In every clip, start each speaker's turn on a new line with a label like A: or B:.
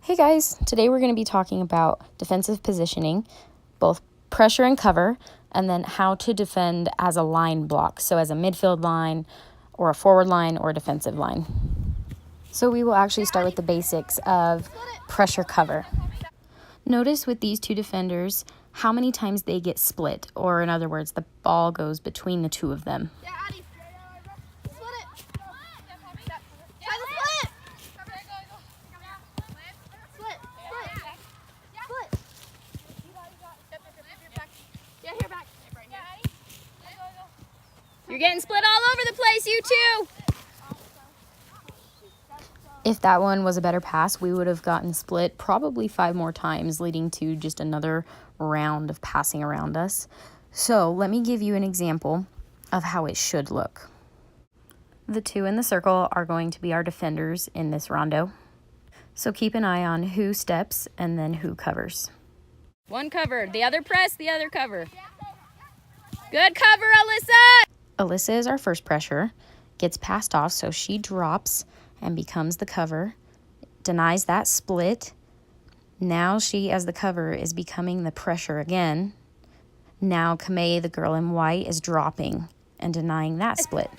A: Hey guys, today we're going to be talking about defensive positioning, both pressure and cover, and then how to defend as a line block, so as a midfield line or a forward line or a defensive line. So we will actually start with the basics of pressure cover. Notice with these two defenders how many times they get split, or in other words, the ball goes between the two of them.
B: You're getting split all over the place, you two.
A: If that one was a better pass, we would have gotten split probably 5 more times, leading to just another round of passing around us. So let me give you an example of how it should look. The two in the circle are going to be our defenders in this rondo. So keep an eye on who steps and then who covers.
B: One cover, the other press, the other cover. Good cover, Alyssa!
A: Alyssa is our first pressure, gets passed off, so she drops and becomes the cover, denies that split. Now she, as the cover, is becoming the pressure again. Now Kamei, the girl in white, is dropping and denying that split.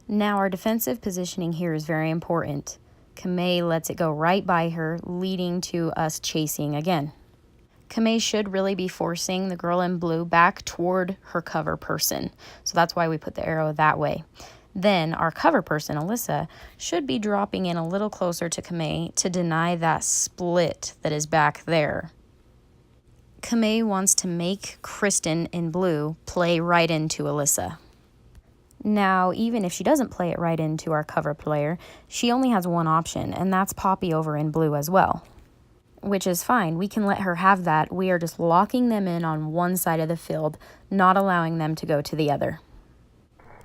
A: Now our defensive positioning here is very important. Kamei lets it go right by her, leading to us chasing again. Kamei should really be forcing the girl in blue back toward her cover person. So that's why we put the arrow that way. Then our cover person, Alyssa, should be dropping in a little closer to Kamei to deny that split that is back there. Kamei wants to make Kristen in blue play right into Alyssa. Now, even if she doesn't play it right into our cover player, she only has one option, and that's Poppy over in blue as well. Which is fine. We can let her have that. We are just locking them in on one side of the field, not allowing them to go to the other.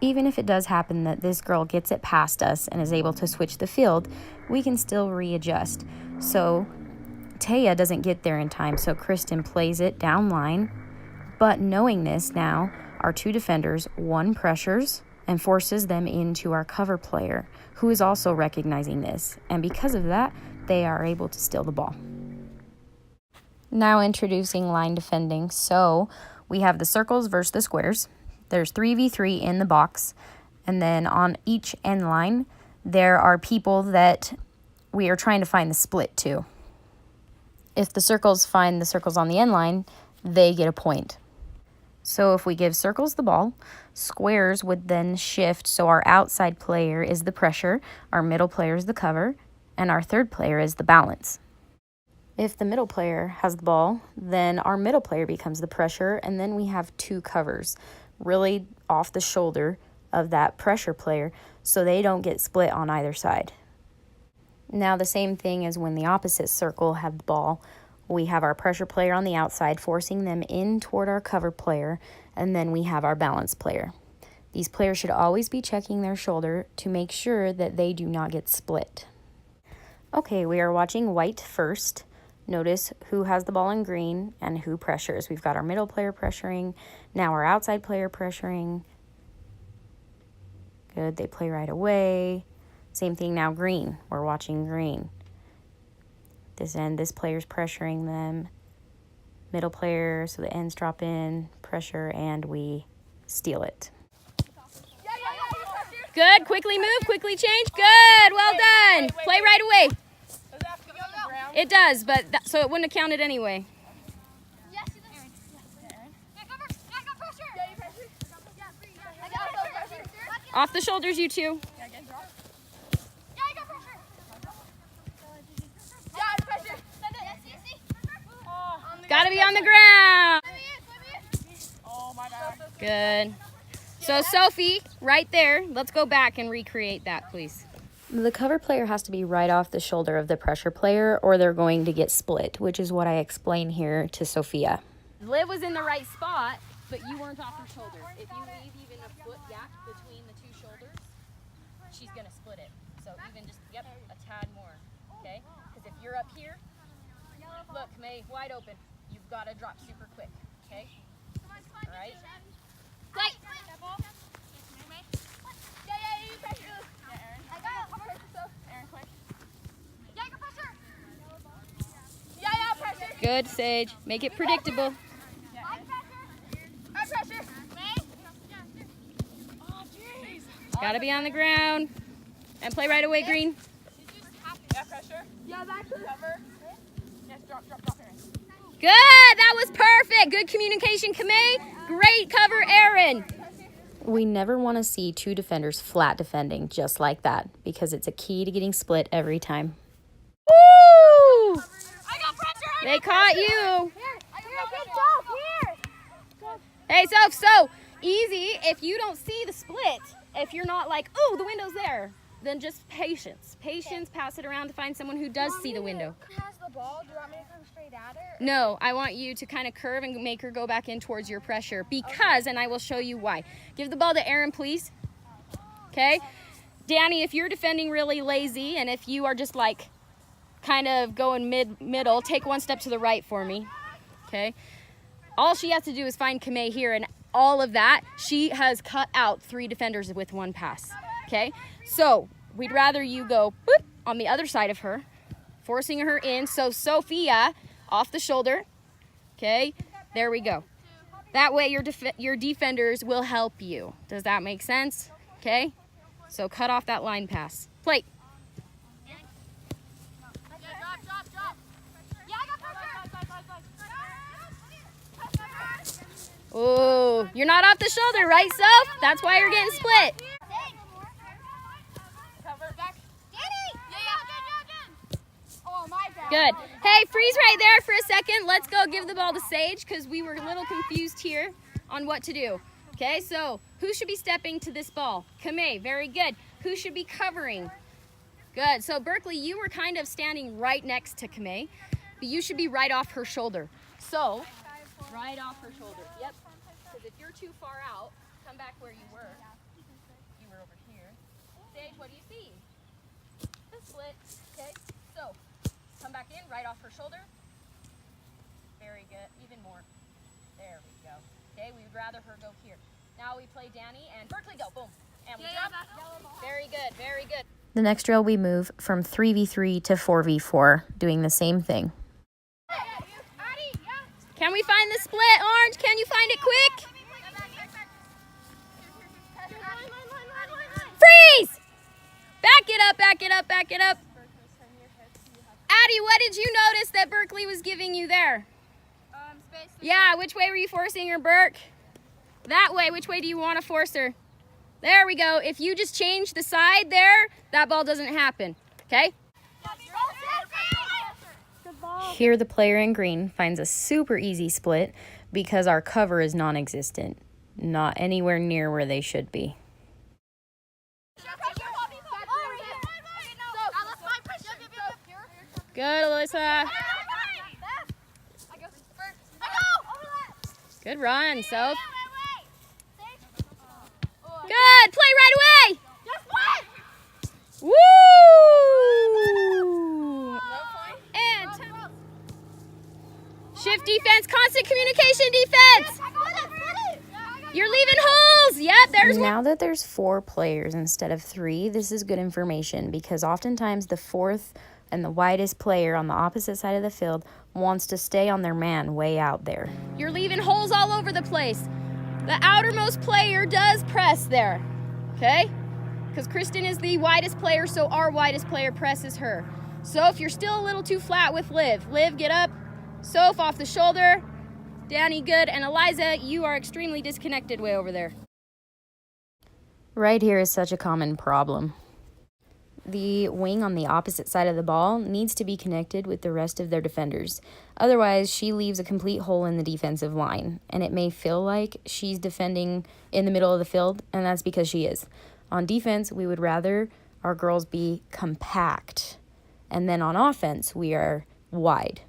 A: Even if it does happen that this girl gets it past us and is able to switch the field, we can still readjust. So Taya doesn't get there in time, so Kristen plays it down line. But knowing this now, our two defenders, one pressures and forces them into our cover player, who is also recognizing this. And because of that, they are able to steal the ball. Now introducing line defending. So we have the circles versus the squares. There's 3v3 in the box. And then on each end line, there are people that we are trying to find the split to. If the circles find the circles on the end line, they get a point. So if we give circles the ball, squares would then shift. So our outside player is the pressure, our middle player is the cover, and our third player is the balance. If the middle player has the ball, then our middle player becomes the pressure, and then we have two covers, really off the shoulder of that pressure player, so they don't get split on either side. Now the same thing as when the opposite circle have the ball. We have our pressure player on the outside, forcing them in toward our cover player, and then we have our balance player. These players should always be checking their shoulder to make sure that they do not get split. Okay, we are watching white first. Notice who has the ball in green and who pressures. We've got our middle player pressuring. Now our outside player pressuring. Good, they play right away. Same thing now, green. We're watching green. This end, this player's pressuring them. Middle player, so the ends drop in, pressure, and we steal it.
B: Good, quickly move, quickly change. Good, well done. Play right away. It does, but so it wouldn't have counted anyway. Off the shoulders, you two. Gotta be on the ground. Good. So Sophie, right there. Let's go back and recreate that, please.
A: The cover player has to be right off the shoulder of the pressure player, or they're going to get split, which is what I explain here to Sophia.
B: Liv was in the right spot, but you weren't off her shoulder. If you leave even a foot gap between the two shoulders, she's going to split it. So even just, a tad more, okay? Because if you're up here, look, May, wide open. You've got to drop super quick, okay? All right? Play! Good, Sage. Make it predictable. Gotta be on the ground. And play right away, Green.
C: Yeah, pressure. Yeah, back to cover. Yes, drop here.
B: Good, that was perfect. Good communication, Kamei. Great cover, Aaron.
A: We never want to see two defenders flat defending just like that because it's a key to getting split every time.
B: Woo!
C: I got pressure.
B: They caught you.
C: Here.
B: Hey, so easy. If you don't see the split, if you're not like, oh, the window's there, then just patience. Patience, pass it around to find someone who does see the window.
C: Pass the ball. Do you want me to come straight at her?
B: No, I want you to kind of curve and make her go back in towards your pressure because, and I will show you why. Give the ball to Aaron, please. Okay? Danny, if you're defending really lazy and if you are just like kind of going middle, take one step to the right for me. Okay? All she has to do is find Kamei here, and all of that, she has cut out 3 defenders with 1 pass. Okay? So we'd rather you go boop on the other side of her, forcing her in. So Sophia, off the shoulder. Okay, there we go. That way your defenders will help you. Does that make sense? Okay, so cut off that line pass. Plate. Oh, you're not off the shoulder, right, Soph? That's why you're getting split. Good. Hey, freeze right there for a second. Let's go give the ball to Sage because we were a little confused here on what to do. Okay, so who should be stepping to this ball? Kamei, very good. Who should be covering? Good. So Berkeley, you were kind of standing right next to Kamei, but you should be right off her shoulder. So, right off her shoulder. Yep. Because if you're too far out, come back where you were. You were over here. Sage, what do you see? The split. Okay. So, come back in, right off her shoulder. Very good. Even more. There we go. Okay, we would rather her go here. Now we play Danny and Berkeley go. Boom. And we drop. Very good. Very good.
A: The next drill, we move from 3v3 to 4v4, doing the same thing.
B: Can we find the split, Orange? Can you find it quick? Freeze! Back it up, back it up, back it up. Addie, what did you notice that Berkeley was giving you there?
C: Space.
B: Yeah, which way were you forcing her, Burke? That way. Which way do you want to force her? There we go. If you just change the side there, that ball doesn't happen. Okay?
A: Here the player in green finds a super easy split because our cover is non-existent, not anywhere near where they should be.
B: Good, Alyssa. Good run, Soph. Good. Play right away. Woo! And shift defense, constant communication defense. You're leaving holes. Yep, there's one.
A: Now that there's 4 players instead of 3, this is good information because oftentimes the 4th and the widest player on the opposite side of the field wants to stay on their man way out there.
B: You're leaving holes all over the place. The outermost player does press there, okay? Because Kristen is the widest player, so our widest player presses her. So if you're still a little too flat with Liv, get up. Soph off the shoulder. Danny, good. And Eliza, you are extremely disconnected way over there.
A: Right here is such a common problem. The wing on the opposite side of the ball needs to be connected with the rest of their defenders. Otherwise, she leaves a complete hole in the defensive line, and it may feel like she's defending in the middle of the field, and that's because she is. On defense, we would rather our girls be compact, and then on offense, we are wide.